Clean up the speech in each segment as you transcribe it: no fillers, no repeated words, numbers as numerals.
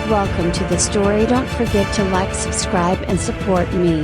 Welcome to the story. Don't forget to like, subscribe and support me.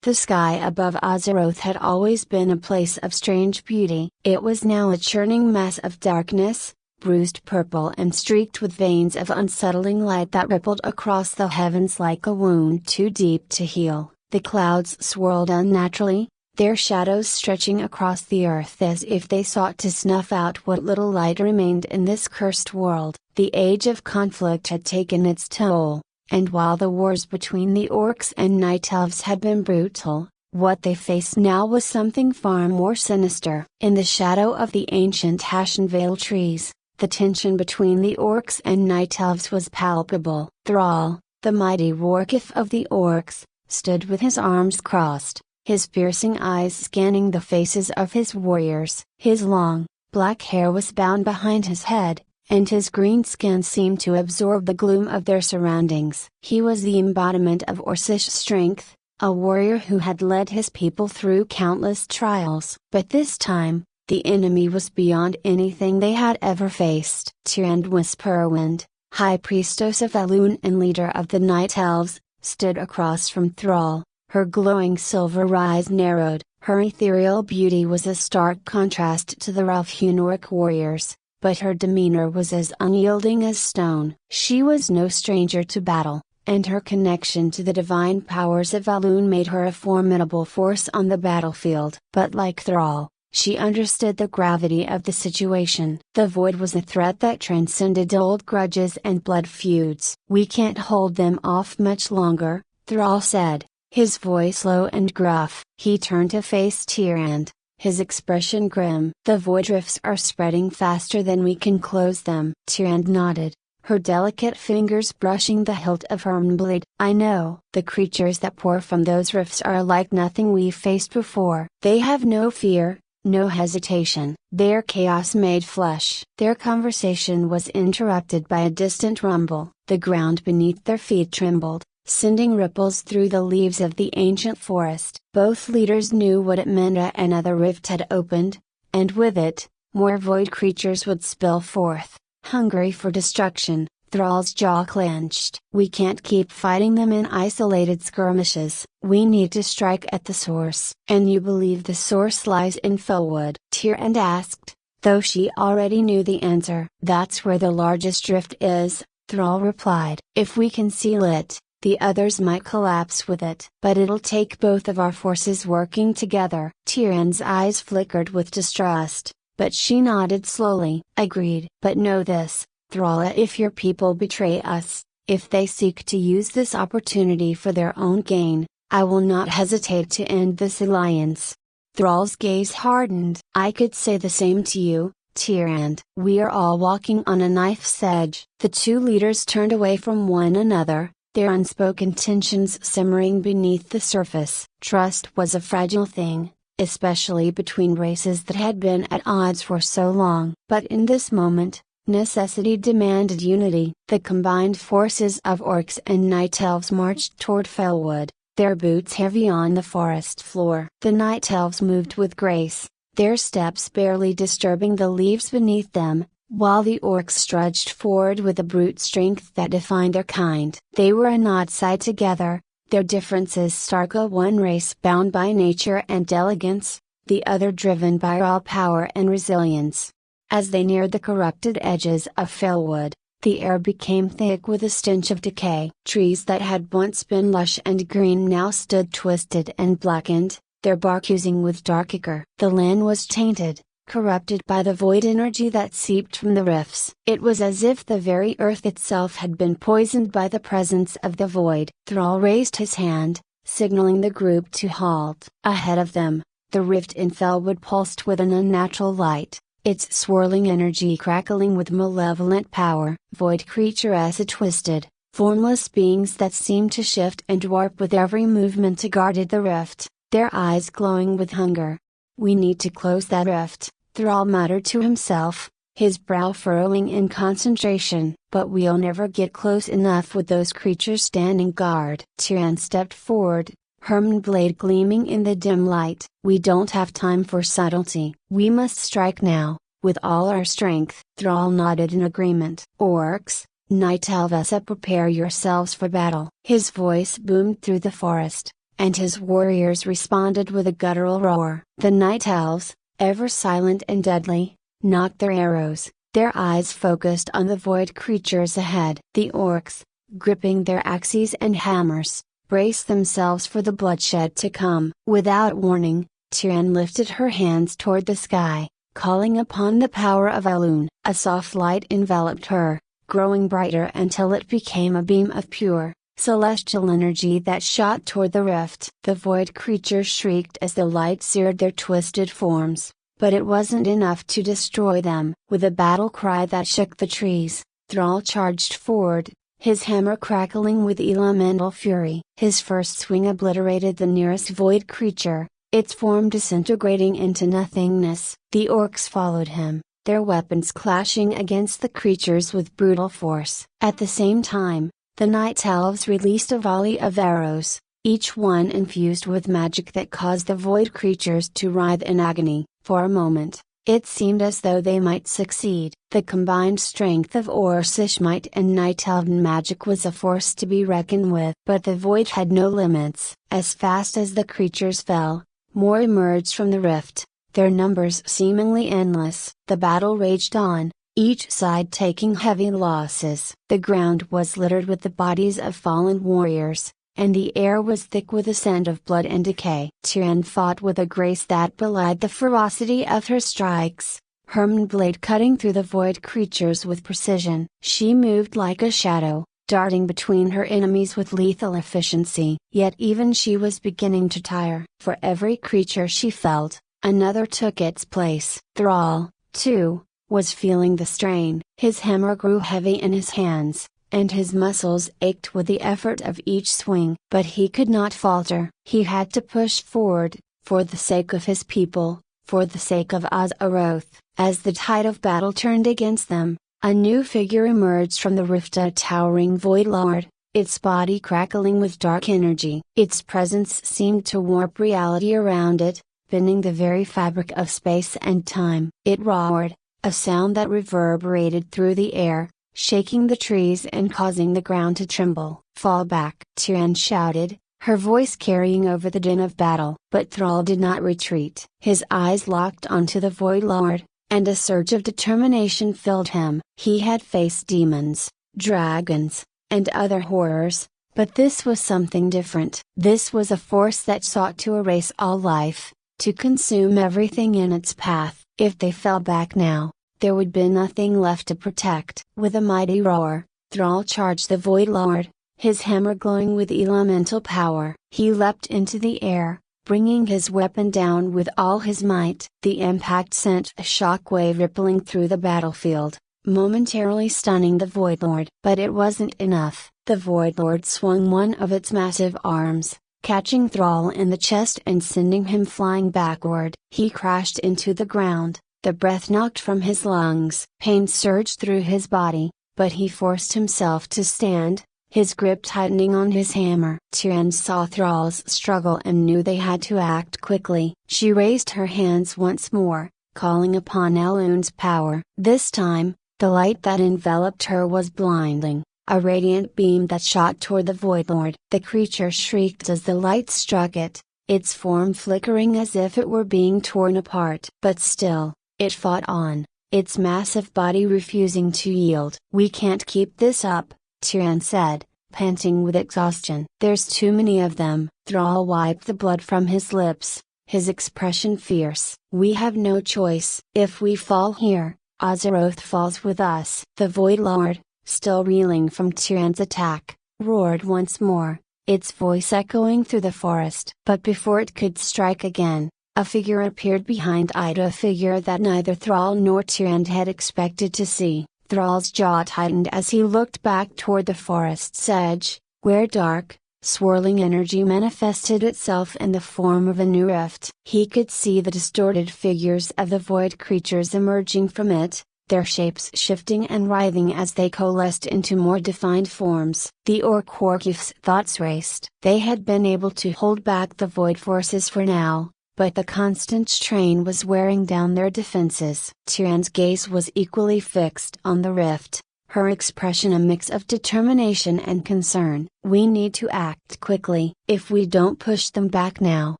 The sky above Azeroth had always been a place of strange beauty. It was now a churning mess of darkness, bruised purple and streaked with veins of unsettling light that rippled across the heavens like a wound too deep to heal. The clouds swirled unnaturally, their shadows stretching across the earth as if they sought to snuff out what little light remained in this cursed world. The age of conflict had taken its toll, and while the wars between the orcs and night elves had been brutal, what they faced now was something far more sinister. In the shadow of the ancient Ashenvale trees, the tension between the orcs and night elves was palpable. Thrall, the mighty warchief of the orcs, stood with his arms crossed, his piercing eyes scanning the faces of his warriors. His long, black hair was bound behind his head, and his green skin seemed to absorb the gloom of their surroundings. He was the embodiment of Orcish strength, a warrior who had led his people through countless trials. But this time, the enemy was beyond anything they had ever faced. Tyrande Whisperwind, High Priestess of Elune and leader of the Night Elves, stood across from Thrall. Her glowing silver eyes narrowed, her ethereal beauty was a stark contrast to the rough-hewn orc warriors, but her demeanor was as unyielding as stone. She was no stranger to battle, and her connection to the divine powers of Elune made her a formidable force on the battlefield. But like Thrall, she understood the gravity of the situation. The Void was a threat that transcended old grudges and blood feuds. "We can't hold them off much longer," Thrall said, his voice low and gruff. He turned to face Tyrande, his expression grim. "The void rifts are spreading faster than we can close them." Tyrande nodded, her delicate fingers brushing the hilt of her blade. "I know. The creatures that pour from those rifts are like nothing we've faced before. They have no fear, no hesitation. They're chaos-made flesh." Their conversation was interrupted by a distant rumble. The ground beneath their feet trembled, sending ripples through the leaves of the ancient forest. Both leaders knew what it meant. Another rift had opened, and with it, more void creatures would spill forth, hungry for destruction. Thrall's jaw clenched. "We can't keep fighting them in isolated skirmishes. We need to strike at the source." "And you believe the source lies in Felwood?" Tyrande asked, though she already knew the answer. "That's where the largest rift is," Thrall replied. "If we can seal it, the others might collapse with it. But it'll take both of our forces working together." Tyrande's eyes flickered with distrust, but she nodded slowly. "Agreed. But know this, Thrall, if your people betray us, if they seek to use this opportunity for their own gain, I will not hesitate to end this alliance." Thrall's gaze hardened. "I could say the same to you, Tyrande." "We are all walking on a knife's edge." The two leaders turned away from one another, their unspoken tensions simmering beneath the surface. Trust was a fragile thing, especially between races that had been at odds for so long. But in this moment, necessity demanded unity. The combined forces of orcs and night elves marched toward Felwood, their boots heavy on the forest floor. The night elves moved with grace, their steps barely disturbing the leaves beneath them, while the orcs trudged forward with the brute strength that defined their kind. They were an odd sight together, their differences stark. One race bound by nature and elegance, the other driven by raw power and resilience. As they neared the corrupted edges of Felwood, the air became thick with a stench of decay. Trees that had once been lush and green now stood twisted and blackened, their bark oozing with dark ichor. The land was tainted, corrupted by the void energy that seeped from the rifts. It was as if the very earth itself had been poisoned by the presence of the void. Thrall raised his hand, signaling the group to halt. Ahead of them, the rift in Felwood pulsed with an unnatural light, its swirling energy crackling with malevolent power. Void creatures twisted, formless beings that seemed to shift and warp with every movement guarded the rift, their eyes glowing with hunger. "We need to close that rift," Thrall muttered to himself, his brow furrowing in concentration. "But we'll never get close enough with those creatures standing guard." Tyrande stepped forward, her blade gleaming in the dim light. "We don't have time for subtlety. We must strike now, with all our strength." Thrall nodded in agreement. "Orcs, Night Elves, prepare yourselves for battle." His voice boomed through the forest, and his warriors responded with a guttural roar. The Night Elves, ever silent and deadly, knocked their arrows, their eyes focused on the void creatures ahead. The orcs, gripping their axes and hammers, braced themselves for the bloodshed to come. Without warning, Tyrian lifted her hands toward the sky, calling upon the power of Elune. A soft light enveloped her, growing brighter until it became a beam of pure, celestial energy that shot toward the rift. The void creatures shrieked as the light seared their twisted forms, but it wasn't enough to destroy them. With a battle cry that shook the trees, Thrall charged forward, his hammer crackling with elemental fury. His first swing obliterated the nearest void creature, its form disintegrating into nothingness. The orcs followed him, their weapons clashing against the creatures with brutal force. At the same time, the Night Elves released a volley of arrows, each one infused with magic that caused the void creatures to writhe in agony. For a moment, it seemed as though they might succeed. The combined strength of Orcish might and Night Elven magic was a force to be reckoned with. But the void had no limits. As fast as the creatures fell, more emerged from the rift, their numbers seemingly endless. The battle raged on, each side taking heavy losses. The ground was littered with the bodies of fallen warriors, and the air was thick with the scent of blood and decay. Tyrian fought with a grace that belied the ferocity of her strikes, her blade cutting through the void creatures with precision. She moved like a shadow, darting between her enemies with lethal efficiency. Yet even she was beginning to tire. For every creature she felled, another took its place. Thrall, too, was feeling the strain. His hammer grew heavy in his hands, and his muscles ached with the effort of each swing. But he could not falter. He had to push forward, for the sake of his people, for the sake of Azeroth. As the tide of battle turned against them, a new figure emerged from the rift, a towering void lord, its body crackling with dark energy. Its presence seemed to warp reality around it, bending the very fabric of space and time. It roared, a sound that reverberated through the air, shaking the trees and causing the ground to tremble. "Fall back!" Tyrian shouted, her voice carrying over the din of battle. But Thrall did not retreat. His eyes locked onto the Void Lord, and a surge of determination filled him. He had faced demons, dragons, and other horrors, but this was something different. This was a force that sought to erase all life, to consume everything in its path. If they fell back now, there would be nothing left to protect. With a mighty roar, Thrall charged the Void Lord, his hammer glowing with elemental power. He leapt into the air, bringing his weapon down with all his might. The impact sent a shockwave rippling through the battlefield, momentarily stunning the Void Lord. But it wasn't enough. The Void Lord swung one of its massive arms, catching Thrall in the chest and sending him flying backward. He crashed into the ground, the breath knocked from his lungs. Pain surged through his body, but he forced himself to stand, his grip tightening on his hammer. Tyrian saw Thrall's struggle and knew they had to act quickly. She raised her hands once more, calling upon Elune's power. This time, the light that enveloped her was blinding, a radiant beam that shot toward the Void Lord. The creature shrieked as the light struck it, its form flickering as if it were being torn apart. But still, it fought on, its massive body refusing to yield. "We can't keep this up," Tyrian said, panting with exhaustion. "There's too many of them." Thrall wiped the blood from his lips, his expression fierce. "We have no choice. If we fall here, Azeroth falls with us." The Void Lord, still reeling from Tyrion's attack, roared once more, its voice echoing through the forest. But before it could strike again, a figure appeared behind Ida, a figure that neither Thrall nor Tyrion had expected to see. Thrall's jaw tightened as he looked back toward the forest's edge, where dark, swirling energy manifested itself in the form of a new rift. He could see the distorted figures of the void creatures emerging from it, their shapes shifting and writhing as they coalesced into more defined forms. The Orc-Warkief's thoughts raced. They had been able to hold back the void forces for now, but the constant strain was wearing down their defenses. Tyrion's gaze was equally fixed on the rift, her expression a mix of determination and concern. "We need to act quickly. If we don't push them back now,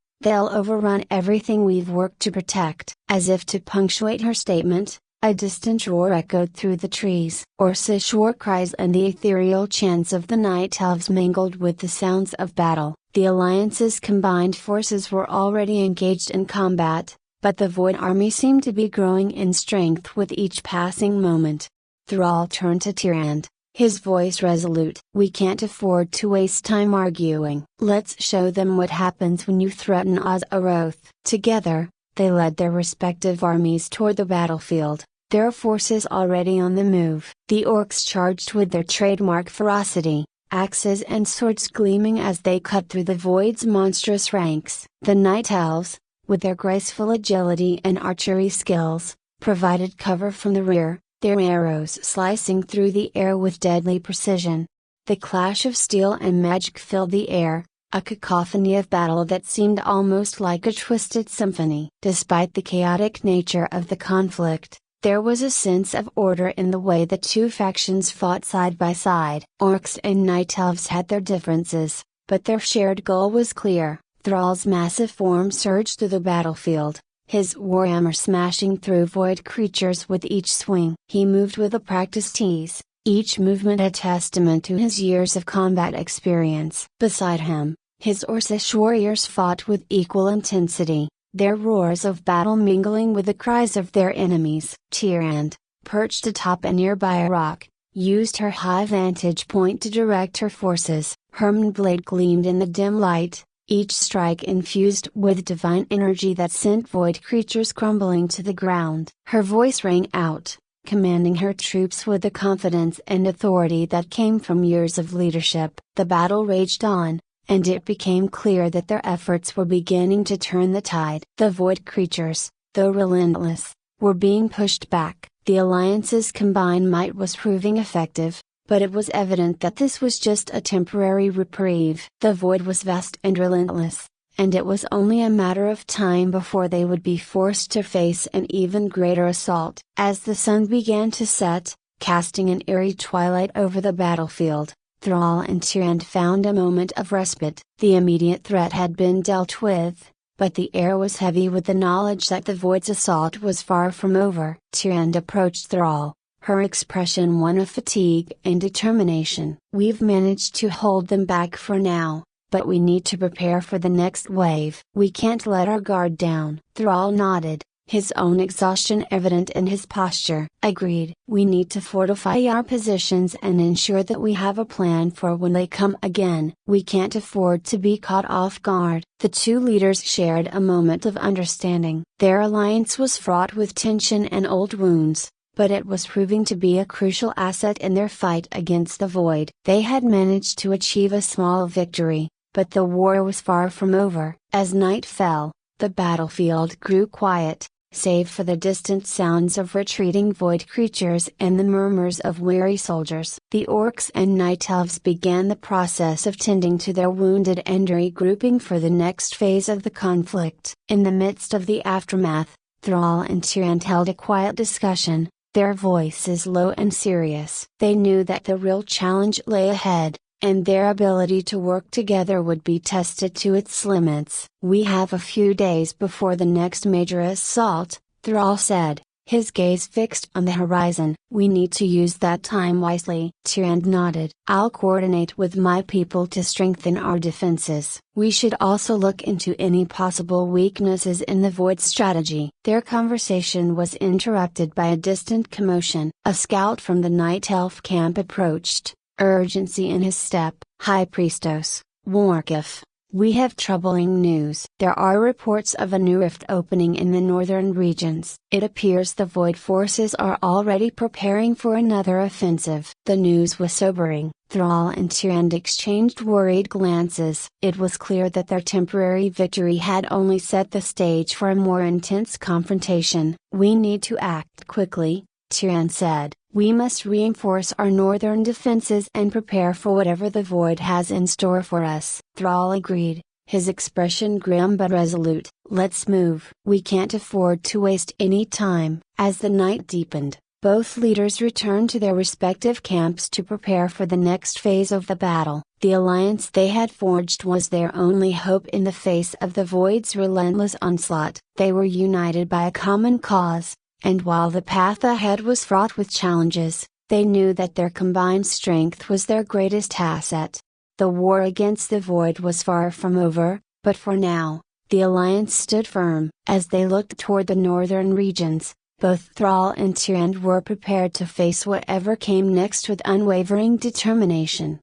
they'll overrun everything we've worked to protect." As if to punctuate her statement, a distant roar echoed through the trees. Hoarse war cries and the ethereal chants of the night elves mingled with the sounds of battle. The Alliance's combined forces were already engaged in combat, but the Void Army seemed to be growing in strength with each passing moment. Thrall turned to Tyrande, his voice resolute. "We can't afford to waste time arguing. Let's show them what happens when you threaten Azeroth." Together, they led their respective armies toward the battlefield, their forces already on the move. The orcs charged with their trademark ferocity, axes and swords gleaming as they cut through the Void's monstrous ranks. The night elves, with their graceful agility and archery skills, provided cover from the rear, their arrows slicing through the air with deadly precision. The clash of steel and magic filled the air, a cacophony of battle that seemed almost like a twisted symphony. Despite the chaotic nature of the conflict, there was a sense of order in the way the two factions fought side by side. Orcs and night elves had their differences, but their shared goal was clear. Thrall's massive form surged through the battlefield, his warhammer smashing through void creatures with each swing. He moved with a practiced ease, each movement a testament to his years of combat experience. Beside him, his Orcish warriors fought with equal intensity, their roars of battle mingling with the cries of their enemies. Tyrande, perched atop a nearby rock, used her high vantage point to direct her forces. Her blade gleamed in the dim light, each strike infused with divine energy that sent void creatures crumbling to the ground. Her voice rang out, commanding her troops with the confidence and authority that came from years of leadership. The battle raged on, and it became clear that their efforts were beginning to turn the tide. The void creatures, though relentless, were being pushed back. The Alliance's combined might was proving effective, but it was evident that this was just a temporary reprieve. The void was vast and relentless, and it was only a matter of time before they would be forced to face an even greater assault. As the sun began to set, casting an eerie twilight over the battlefield, Thrall and Tyrande found a moment of respite. The immediate threat had been dealt with, but the air was heavy with the knowledge that the Void's assault was far from over. Tyrande approached Thrall, her expression one of fatigue and determination. "We've managed to hold them back for now, but we need to prepare for the next wave. We can't let our guard down." Thrall nodded, his own exhaustion evident in his posture. "Agreed. We need to fortify our positions and ensure that we have a plan for when they come again. We can't afford to be caught off guard." The two leaders shared a moment of understanding. Their alliance was fraught with tension and old wounds, but it was proving to be a crucial asset in their fight against the Void. They had managed to achieve a small victory, but the war was far from over. As night fell, the battlefield grew quiet, save for the distant sounds of retreating void creatures and the murmurs of weary soldiers. The orcs and night elves began the process of tending to their wounded and regrouping for the next phase of the conflict. In the midst of the aftermath, Thrall and Tyrande held a quiet discussion, their voices low and serious. They knew that the real challenge lay ahead, and their ability to work together would be tested to its limits. "We have a few days before the next major assault," Thrall said, his gaze fixed on the horizon. "We need to use that time wisely." Tyrande nodded. "I'll coordinate with my people to strengthen our defenses. We should also look into any possible weaknesses in the Void strategy." Their conversation was interrupted by a distant commotion. A scout from the Night Elf camp approached, urgency in his step. "High Priestess, Warkif, we have troubling news. There are reports of a new rift opening in the northern regions. It appears the Void forces are already preparing for another offensive." The news was sobering. Thrall and Tyrande exchanged worried glances. It was clear that their temporary victory had only set the stage for a more intense confrontation. "We need to act quickly," Tyrande said. "We must reinforce our northern defenses and prepare for whatever the Void has in store for us." Thrall agreed, his expression grim but resolute. "Let's move. We can't afford to waste any time." As the night deepened, Both leaders returned to their respective camps to prepare for the next phase of the battle. The alliance they had forged was their only hope in the face of the Void's relentless onslaught. They were united by a common cause, and while the path ahead was fraught with challenges, they knew that their combined strength was their greatest asset. The war against the Void was far from over, but for now, the alliance stood firm. As they looked toward the northern regions, both Thrall and Tyrande were prepared to face whatever came next with unwavering determination.